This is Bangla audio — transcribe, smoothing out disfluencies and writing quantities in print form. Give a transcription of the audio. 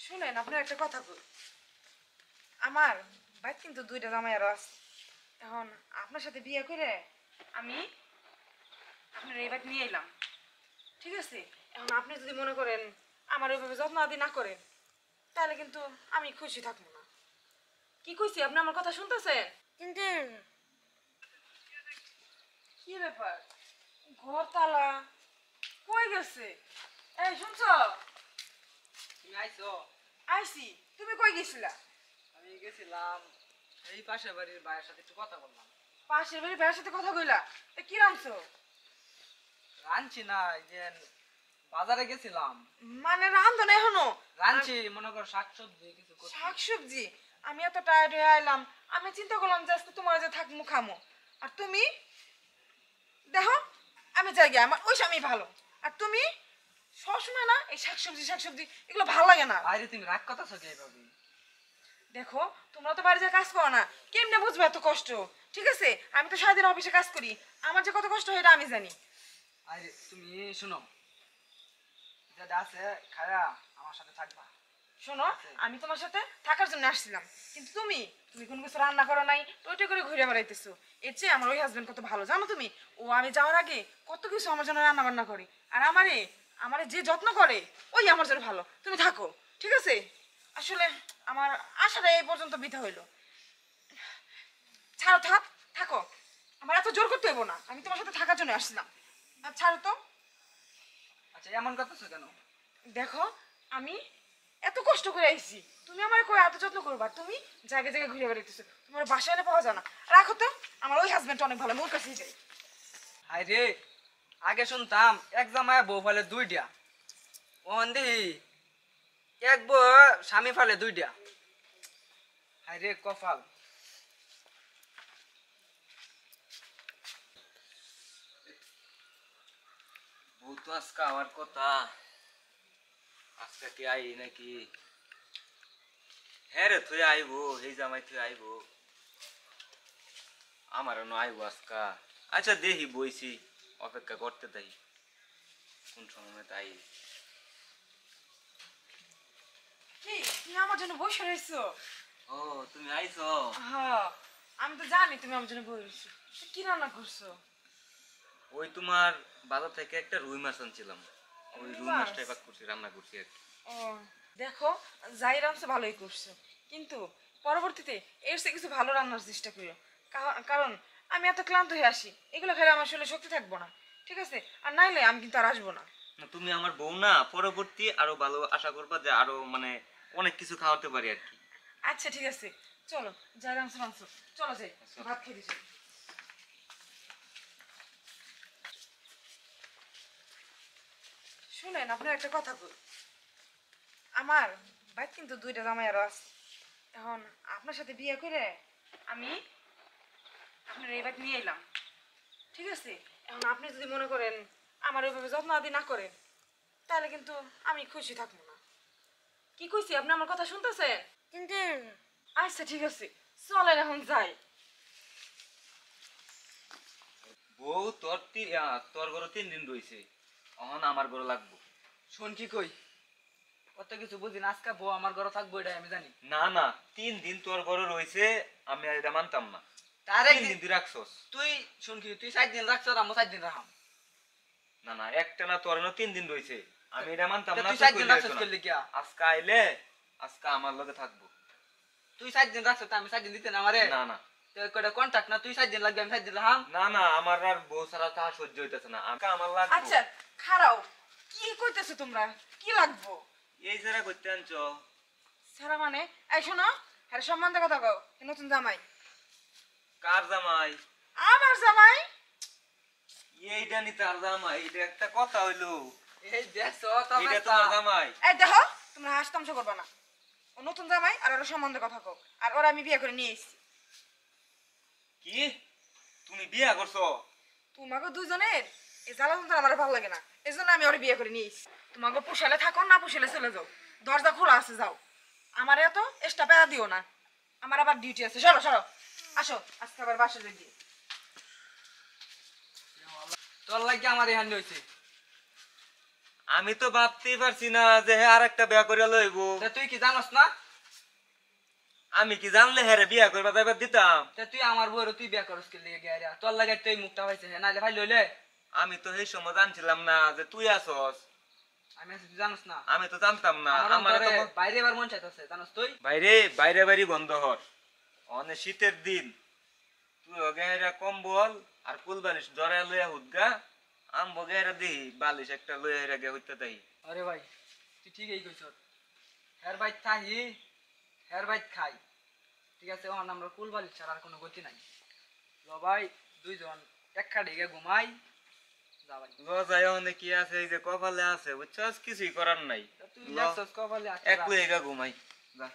শুনেন, আপনার একটা কথা কই। আমার বাইক কিন্তু দুইটা জামাই আরো আছে। এখন আপনার সাথে বিয়ে করে আমি আপনার এই বাইক নিয়ে এলাম, ঠিক আছে? এখন আপনি যদি মনে করেন আমার ওইভাবে যত্ন আদি না করেন, তাহলে কিন্তু আমি খুশি থাকবো না। কি কইছি, আপনি আমার কথা শুনতেছেন? কিন্তু কি ব্যাপার, ঘর তালা কই গেছে? এই শুনছো? তুমি আইছো? আইছি। তুমি কই গেছিলা? আমি গেছিলাম এই পাশের বাড়ির ভাইয়ের সাথে একটু কথা বললাম। পাশের বাড়ি ভাইয়ের সাথে কথা কইলা? তা কি রাঁধছো? রাঁধছি না, এই যে বাজারে গেছিলাম। মানে রাঁধো না এখনো? রাঁধছি মনে করো শাকসবজি কিছু করছি। শাকসবজি? আমি এত টায়ার্ড হয়ে আইলাম, আমি চিন্তা করলাম যে আজকে তোমার যে থাকমু খামো, আর তুমি দেখো আমি যাই গিয়ে, আমার ওই স্বামী ভালো, আর তুমি সবসময় না এই শাকসবজি শাকসবজি এগুলো ভালো লাগে না। বাইরে তুমি রাগ কথা কে এইভাবে? দেখো তোমরা তো বাড়িতে কাজ করো না, কেমনে বুঝবে এত কষ্ট? ঠিক আছে, আমি তো সারাদিন অফিসে কাজ করি, আমার যে কত কষ্ট হয় এটা আমি জানি। আরে তুমি শোনো, যেটা আছে খায়া আমার সাথে থাকবা। শোনো, আমি তোমার সাথে থাকার জন্য আসছিলাম, কিন্তু তুমি তুমি কোনো কিছু রান্না করো নাই, টইটে করে ঘুরে বেড়াইতেছো। এর চেয়ে আমার ওই হাজবেন্ড কত ভালো জানো তুমি? ও আমি যাওয়ার আগে কত কিছু আমার জন্য রান্না বান্না করে, আর আমারে আমারে যে যত্ন করে ওই আমার জন্য ভালো। তুমি থাকো, ঠিক আছে? আসলে আমার আশাটা এই পর্যন্ত বৃথা হইলো। ছাড়ো, থাকো, আমার এত জোর করতে হইব না, আমি তোমার সাথে থাকার জন্য আসছিলাম। আর ছাড়ো তো। আচ্ছা এমন কথা কেন? দেখো আমি এত কষ্ট করে আইছি, তুমি আমার কই এত যত্ন করবা? তুমি জায়গায় জায়গায় ঘুরে বেড়াইতেছো, তোমার বাসায় এনে পাওয়া যায় না। রাখো তো, আমার ওই হাজবেন্ড অনেক ভালো, মোর কাছেই যাই। হাই রে, আগে শুনতাম এক জামায় বউ ফেলে দুইটা, ওখান দেখি এক বউ স্বামী ফেলে দুইটা। হাই রে কপাল। বউ তো আজকে আমার কথা, আজকে কি আই নাকি? হ্যাঁ রে, তুই আইবো, এই জামাই তুই আইবো, আমার আইবো আজকা। আচ্ছা দেখি, বইছি অপেক্ষা করতে তাই কোন সময় তাই। কি তুমি আমার জন্য বসে রয়েছো? ও তুমি আইছো? হ্যাঁ, আমি তো জানি তুমি আমার জন্য বসে রয়েছো। কি রান্না করছো? ওই তোমার বাজার থেকে একটা রুই মাছ আনছিলাম, ওই রুই মাছ? মাছটা এবার করছি, রান্না করছি আর কি। ও, দেখো যাই রান্নাছো ভালোই করছো, কিন্তু পরবর্তীতে এর চেয়ে কিছু ভালো রান্নার চেষ্টা করিও। কারণ আমি এত ক্লান্ত হয়ে আসি, এগুলো খেলে আমার শরীরে শক্তি থাকবো না, ঠিক আছে? আর নাইলে আমি কিন্তু আর আসবো না। না, তুমি আমার বউ না, পরবর্তী আরো ভালো আশা করবা যে আরো মানে অনেক কিছু খাওয়াতে পারি আর কি। আচ্ছা ঠিক আছে, চলো যাই রান্নাছো, চলো যাই ভাত খেয়ে দিচ্ছি। শুনেন, আপনার একটা কথা কই। আমার বাইক কিন্তু দুইটা জামাই আরো আছে। এখন আপনার সাথে বিয়ে করে আমি আপনার এই বাইক নিয়ে এলাম, ঠিক আছে? এখন আপনি যদি মনে করেন আমার ওইভাবে যত্ন আদি না করেন, তাহলে কিন্তু আমি খুশি থাকবো না। কি কইছি, আপনি আমার কথা শুনতেছেন? কিন্তু আচ্ছা ঠিক আছে, চলেন এখন যাই। বউ তোর তোর ঘরে 3 দিন রয়েছে, এখন আমার ঘরে লাগবো। শোন কি কই, কত কিছু বুঝি না, আজকে বউ আমার ঘরে থাকবো এটাই আমি জানি। না না, 3 দিন তোর ঘরে রয়েছে, আমি আর এটা মানতাম না। তার 3 দিন তুই রাখছস? তুই শুন কি, তুই 7 দিন রাখছ আর আমি 7 দিন রাখাম। না না, একটা না, তোর 3 দিন রয়েছে, আমি এটা মানতাম না। তুই 7 দিন রাখছ করলি কি? আজকে আইলে আজকে আমার লগে থাকবো। তুই 7 দিন রাখছ, আমি 7 দিন দিতে না আমারে? না না কয়টা কন্ট্রাক্ট না, তুই 7 দিন লাগবে আমি 7 দিন রাখাম। না না, আমার আর বউ ছাড়া তা সহ্য হইতেছে না, আমার লাগবে। আচ্ছা খারাও, কি কইতেছো তোমরা? কি লাগবো? এই যারা করতে আনছো? সারা মানে এই শোনো, হ্যাঁ সম্বন্ধে কথা কও। এ নতুন জামাই। কার জামাই? আমার জামাই। এইটা নি তার জামাই? এটা একটা কথা হইলো? এই দেখছো এটা তোমার জামাই? এই দেখো, তোমরা হাস তামসা করবা না। ও নতুন জামাই, আর ওর সম্বন্ধে কথা কও। আর ওরা আমি বিয়ে করে নিয়ে এসেছি। কি তুমি বিয়া করছো? তোমাকে দুজনের এই জ্বালা যন্ত্রণা আমার ভালো লাগে না, এই জন্য আমি ওর বিয়ে করে নিয়ে এসেছি। তোমাকে পুষালে থাকো, না পুষালে চলে যাও, দরজা খোলা আছে, যাও। আমার এত এক্সট্রা প্যারা দিও না, আমার আবার ডিউটি আছে। সরো সরো, আসো আজকে আবার বাসা যাই। তোর লাগে আমার এখানে হয়েছে। আমি তো ভাবতেই পারছি না যে হ্যাঁ আরেকটা বিয়া করে লইব। তা তুই কি জানোস না? আমি কি জানলে হ্যাঁ রে বিয়া করবা যাইবার দিতাম? তা তুই আমার বউরে তুই বিয়া করস কে লিগে গিয়া তোর লাগে তুই মুখটা হয়েছে হ্যাঁ নাইলে ভাই লইলে। আমি তো সেই সময় জানছিলাম না যে তুই আসস। আমি আছি তুই জানোস না? আমি তো জানতাম না। আমার আমার অন্তরে তো বাইরে এবার মন চাইতেছে জানোস তুই? বাইরে বাইরে বাড়ি বন্ধ হর অনেক শীতের দিন তুই গেরা কম্বল আর কুল বালিশ ধরে লইয়া হুদগা আম গেরা দিই বালিশ একটা লইয়া গে হইতে তাই। আরে ভাই তুই ঠিকই কইছ। হের বাইত থাহি হের বাইত খাই, ঠিক আছে? ওখানে আমরা কুলবালি ছাড়া আর কোনো গতি নাই। ল ভাই দুইজন এক খাটে গিয়ে ঘুমাই যা ভাই। লজায় অনেক কি আছে এই যে কপালে আছে বুঝছস কিছুই করার নাই। তা তুই ল দেখছস কপালে আছে এক লইয়া ঘুমাই যা।